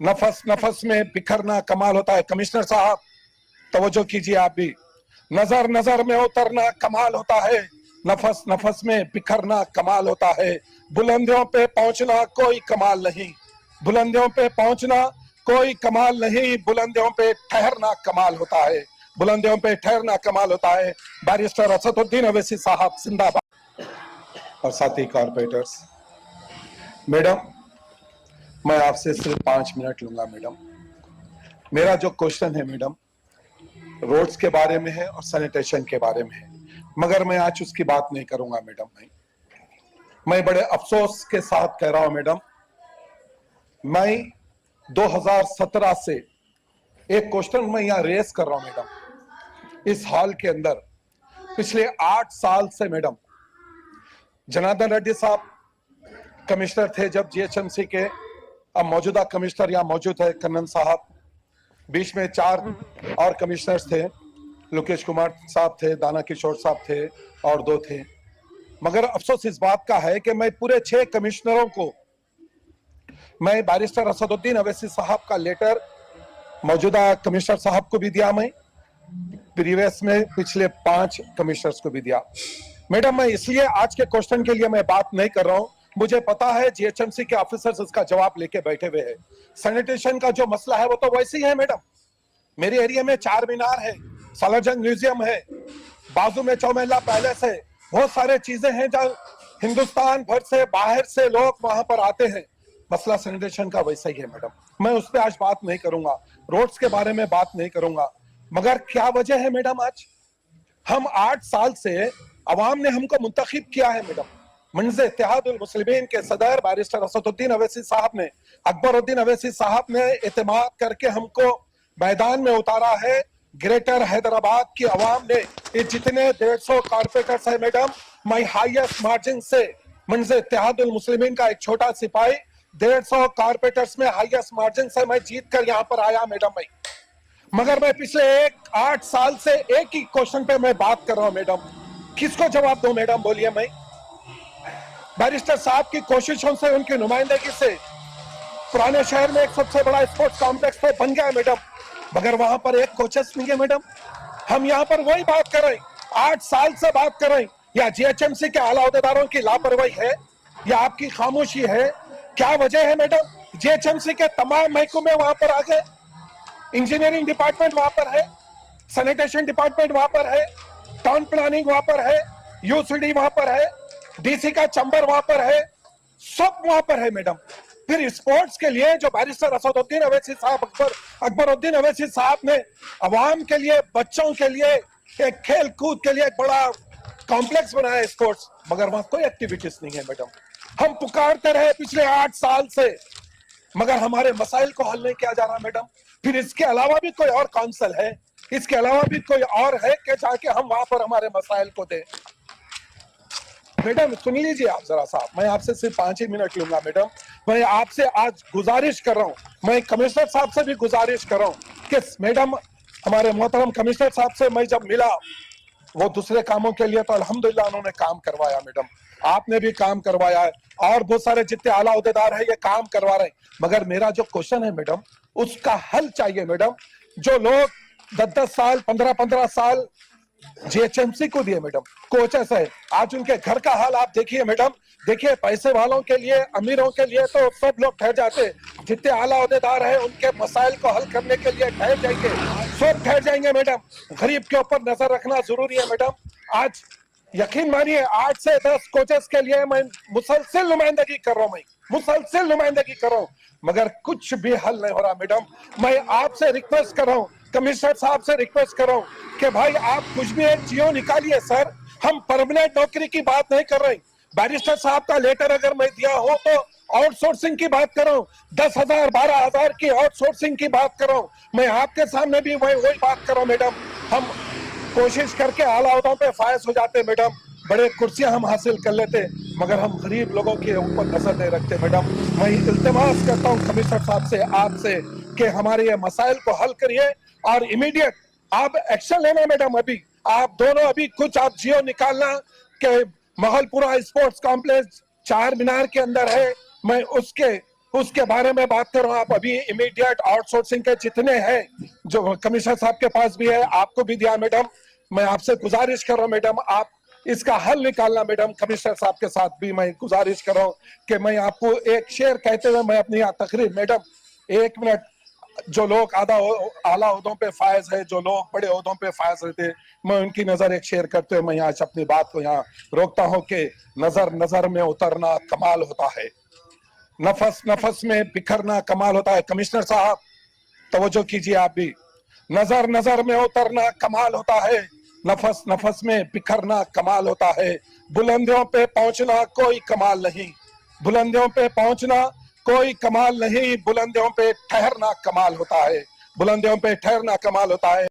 नफस नफस में बिखरना कमाल होता है। कमिश्नर साहब तवज्जो कीजिए आप भी। नजर नजर में उतरना कमाल होता है, नफस नफस में बिखरना कमाल होता है। बुलंदियों पे पहुंचना कोई कमाल नहीं, बुलंदियों पे पहुंचना कोई कमाल नहीं, बुलंदियों पे ठहरना कमाल होता है, बुलंदियों पे ठहरना कमाल होता है। बैरिस्टर असदुद्दीन अवैसी साहब जिंदाबाद। और साथी कॉर्पोरेटर्स, मैडम मैं आपसे सिर्फ 5 मिनट लूंगा। मैडम मेरा जो क्वेश्चन है मैडम रोड्स के बारे में है और सैनिटेशन के बारे में है, मगर मैं आज उसकी बात नहीं करूंगा मैडम। मैं बड़े अफसोस के साथ कह रहा हूं मैडम, मैं 2017 से एक क्वेश्चन मैं यहां रेस कर रहा हूं मैडम इस हॉल के अंदर। पिछले 8 साल से मैडम जनार्दन रेड्डी साहब कमिश्नर थे जब जीएचएमसी के, अब मौजूदा कमिश्नर यहां मौजूद है कन्नन साहब, बीच में 4 और कमिश्नर्स थे, लोकेश कुमार साहब थे, दाना किशोर साहब थे और 2 थे। मगर अफसोस इस बात का है कि मैं पूरे 6 कमिश्नरों को, मैं बैरिस्टर असदुद्दीन अवैसी साहब का लेटर मौजूदा कमिश्नर साहब को भी दिया, मैं प्रीवियस में पिछले 5 कमिश्नर्स को भी दिया। मैडम मैं इसलिए आज के क्वेश्चन के लिए मैं बात नहीं कर रहा हूं, मुझे पता है जीएचएमसी के ऑफिसर्स इसका जवाब लेके बैठे हुए हैं। सैनिटेशन का जो मसला है वो तो वैसे ही है मैडम। मेरे एरिया में 4 मीनार है, सलारजंग म्यूजियम है, बाजू में चौमेला पैलेस है, बहुत सारे चीजें हैं जहाँ हिंदुस्तान भर से बाहर से लोग वहां पर आते हैं। मसला सैनिटेशन का वैसा ही है मैडम। मैं उस पर आज बात नहीं करूंगा, रोड्स के बारे में बात नहीं करूंगा। मगर क्या वजह है मैडम, आज हम 8 साल से अवाम ने हमको मुंतखब किया है मैडम। मंज़ इत्तेहादुल मुस्लिमीन के सदर बैरिस्टर असदुद्दीन अवैसी साहब ने, अकबरुद्दीन अवैसी साहब ने इत्तेमाद करके हमको मैदान में उतारा है। ग्रेटर हैदराबाद की अवाम ने, ये जितने 150 कारपोरेटर्स है मैडम, मैं हाईएस्ट मार्जिन से, मंज़ इत्तेहादुल मुस्लिमीन का एक छोटा सिपाही, 150 कारपोरेटर्स में हाईएस्ट मार्जिन से मैं जीत कर यहाँ पर आया मैडम। मगर मैं पिछले 8 साल से एक ही क्वेश्चन पे मैं बात कर रहा हूं मैडम, किसको जवाब दूं मैडम बोलिए। मैं बैरिस्टर साहब की कोशिशों से, उनकी नुमाइंदगी से पुराने शहर में एक सबसे बड़ा स्पोर्ट्स कॉम्प्लेक्स तो बन गया मैडम, मगर वहां पर एक कोचेस नहीं है मैडम। हम यहाँ पर वही बात कर रहे हैं, 8 साल से बात कर रहे हैं। या जीएचएमसी के आला अहदेदारों की लापरवाही है या आपकी खामोशी है, क्या वजह है मैडम? जीएचएमसी के तमाम महकमे वहां पर आ गए, इंजीनियरिंग डिपार्टमेंट वहां पर है, सैनिटेशन डिपार्टमेंट वहां पर है, टाउन प्लानिंग वहां पर है, यूसीडी वहां पर है, डीसी का चैम्बर वहां पर है, सब वहां पर है मैडम। फिर स्पोर्ट्स के लिए जो बैरिस्टर असदुद्दीन अवैसी साहब, अकबरुद्दीन अवैसी साहब ने अवाम के लिए, बच्चों के लिए, एक खेल कूद के लिए एक बड़ा कॉम्प्लेक्स बनाया स्पोर्ट्स, मगर वहां कोई एक्टिविटीज नहीं है मैडम। हम पुकारते रहे पिछले 8 साल से, मगर हमारे मसाइल को हल नहीं किया जा रहा मैडम। फिर इसके अलावा भी कोई और काउंसिल है, इसके अलावा भी कोई और है कि जाके हम वहां पर हमारे मसाइल को दें? मैडम सुन लीजिए आप जरा साहब, मैं आपसे सिर्फ 5 ही मिनट लूंगा मैडम। मैं आपसे आज गुजारिश कर रहा हूँ, मैं कमिश्नर साहब से भी गुजारिश कर रहा हूँ कि मैडम, हमारे मोहतरम कमिश्नर साहब से मैं जब मिला, वो दूसरे कामों के लिए तो अल्हम्दुलिल्लाह उन्होंने काम करवाया मैडम, आपने भी काम करवाया है और बहुत सारे जितने आला अहदेदार है ये काम करवा रहे हैं। मगर मेरा जो क्वेश्चन है मैडम, उसका हल चाहिए मैडम। जो लोग 10-10 साल, 15-15 साल जीएचएमसी को दिए मैडम, कोचेस है, आज उनके घर का हाल आप देखिए मैडम। देखिए पैसे वालों के लिए, अमीरों के लिए तो सब लोग ठहर जाते, जितने आला अहदेदार है उनके मसाइल को हल करने के लिए ठहर जाएंगे, सब ठहर जाएंगे मैडम। गरीब के ऊपर नजर रखना जरूरी है मैडम। आज यकीन मानिए 8 से 10 कोचेस के लिए मैं मुसलसल नुमाइंदगी कर रहा हूँ, मैं मुसलसल नुमाइंदगी कर रहा हूँ, मगर कुछ भी हल नहीं हो रहा मैडम। मैं आपसे रिक्वेस्ट कर रहा हूँ, कमिश्नर साहब से रिक्वेस्ट कर रहा हूँ कि भाई आप कुछ भी एक जियो निकालिए सर। हम परमानेंट नौकरी की बात नहीं कर रहे। बैरिस्टर साहब का लेटर अगर मैं दिया हो तो आउटसोर्सिंग की बात कर रहा हूँ, 10,000 12,000 की आउटसोर्सिंग की बात कर रहा हूँ। मैं आपके सामने भी वही बात कर रहा हूँ मैडम। हम कोशिश करके आला अहदों पे फायज हो जाते मैडम, बड़े कुर्सियां हम हासिल कर लेते, मगर हम गरीब लोगों के ऊपर नजर नहीं रखते मैडम। मैं इल्तिमास करता हूं कमिश्नर साहब से, आपसे, कि हमारे ये मसाइल को हल करिए और इमीडिएट आप एक्शन लेना मैडम। अभी आप दोनों अभी कुछ आप जियो निकालना कि महलपुरा स्पोर्ट्स कॉम्प्लेक्स 4 मीनार के अंदर है, मैं उसके बारे में बात कर रहा हूं। आप अभी इमीडिएट आउटसोर्सिंग के जितने हैं जो कमिश्नर साहब के पास भी है, आपको भी दिया मैडम, मैं आपसे गुजारिश कर रहा हूं मैडम, आप इसका हल निकालना मैडम। कमिश्नर साहब के साथ भी मैं गुजारिश कर रहा हूं कि मैं आपको एक शेर कहते हुए मैं अपनी तकरीर, मैडम 1 मिनट, जो लोग आला ओहदों पे फायज है, जो लोग बड़े ओहदों पे फायज रहते, मैं उनकी नजर एक शेर करते हुए मैं आज अपनी बात को यहाँ रोकता हूँ कि नजर नजर में उतरना कमाल होता है, नफस नफस में बिखरना कमाल होता है। कमिश्नर साहब तवज्जो कीजिए आप भी, नजर नजर में उतरना कमाल होता है, नफस नफस में बिखरना कमाल होता है, बुलंदियों पे पहुंचना कोई कमाल नहीं, बुलंदियों पे पहुंचना कोई कमाल नहीं, बुलंदियों पे ठहरना कमाल होता है, बुलंदियों पे ठहरना कमाल होता है।